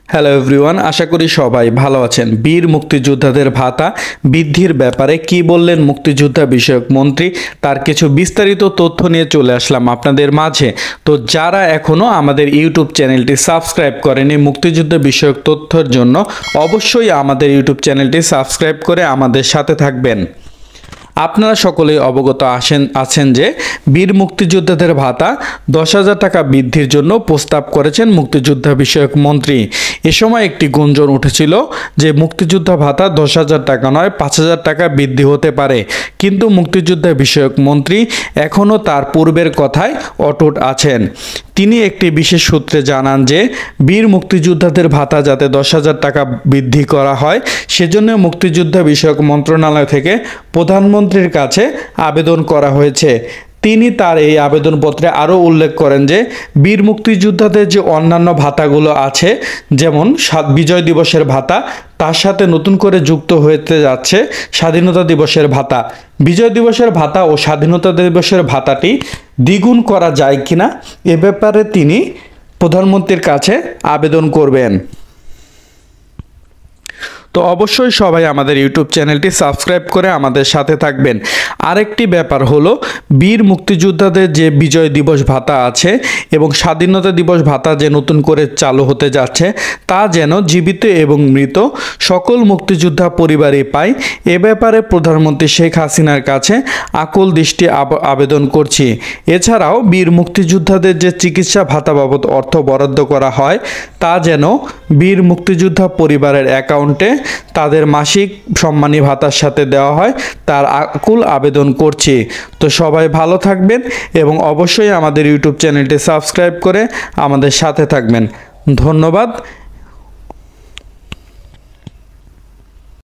Hello everyone, আশা করি সবাই ভালো আছেন। বীর মুক্তিযোদ্ধাদের ভাতা বৃদ্ধির ব্যাপারে কি বললেন মুক্তিযোদ্ধা বিষয়ক মন্ত্রী, তার কিছু বিস্তারিত তথ্য নিয়ে চলে আসলাম আপনাদের মাঝে। তো যারা এখনও আমাদের ইউটিউব চ্যানেলটি সাবস্ক্রাইব করেনি মুক্তিযুদ্ধ বিষয়ক তথ্যের জন্য, অবশ্যই আমাদের ইউটিউব চ্যানেলটি সাবস্ক্রাইব করে আমাদের সাথে থাকবেন। আপনারা সকলেই অবগত আছেন যে বীর মুক্তিযোদ্ধাদের ভাতা 10,000 টাকা বৃদ্ধির জন্য প্রস্তাব করেছেন মুক্তিযোদ্ধা বিষয়ক মন্ত্রী। এ সময় একটি গুঞ্জন উঠেছিল যে মুক্তিযোদ্ধা ভাতা 10,000 টাকা নয় 5,000 টাকা বৃদ্ধি হতে পারে, কিন্তু মুক্তিযোদ্ধা বিষয়ক মন্ত্রী এখনও তার পূর্বের কথায় অটুট আছেন। তিনি একটি বিশেষ সূত্রে জানান যে বীর মুক্তিযোদ্ধাদের ভাতা যাতে 10,000 টাকা বৃদ্ধি করা হয় সেজন্য মুক্তিযোদ্ধা বিষয়ক মন্ত্রণালয় থেকে প্রধানমন্ত্রীর কাছে আবেদন করা হয়েছে। তিনি তার এই আবেদনপত্রে আরও উল্লেখ করেন যে বীর মুক্তিযোদ্ধাদের যে অন্যান্য ভাতাগুলো আছে, যেমন বিজয় দিবসের ভাতা, তার সাথে নতুন করে যুক্ত হতে যাচ্ছে স্বাধীনতা দিবসের ভাতা। বিজয় দিবসের ভাতা ও স্বাধীনতা দিবসের ভাতাটি দ্বিগুণ করা যায় কিনা এ ব্যাপারে তিনি প্রধানমন্ত্রীর কাছে আবেদন করবেন। তো অবশ্যই সবাই আমাদের ইউটিউব চ্যানেলটি সাবস্ক্রাইব করে আমাদের সাথে থাকবেন। আরেকটি ব্যাপার হলো, বীর মুক্তিযোদ্ধাদের যে বিজয় দিবস ভাতা আছে এবং স্বাধীনতা দিবস ভাতা যে নতুন করে চালু হতে যাচ্ছে, তা যেন জীবিত এবং মৃত সকল মুক্তিযোদ্ধা পরিবারই পায়, এ ব্যাপারে প্রধানমন্ত্রী শেখ হাসিনার কাছে আকুল দৃষ্টি আবেদন করছি। এছাড়াও বীর মুক্তিযোদ্ধাদের যে চিকিৎসা ভাতা বাবদ অর্থ বরাদ্দ করা হয়, তা যেন বীর মুক্তিযোদ্ধা পরিবারের অ্যাকাউন্টে তাদের মাসিক সম্মানী ভাতার সাথে দেওয়া হয়, তার আকুল আবেদন করছি। তো সবাই ভালো থাকবেন এবং অবশ্যই আমাদের ইউটিউব চ্যানেলটি সাবস্ক্রাইব করে আমাদের সাথে থাকবেন। ধন্যবাদ।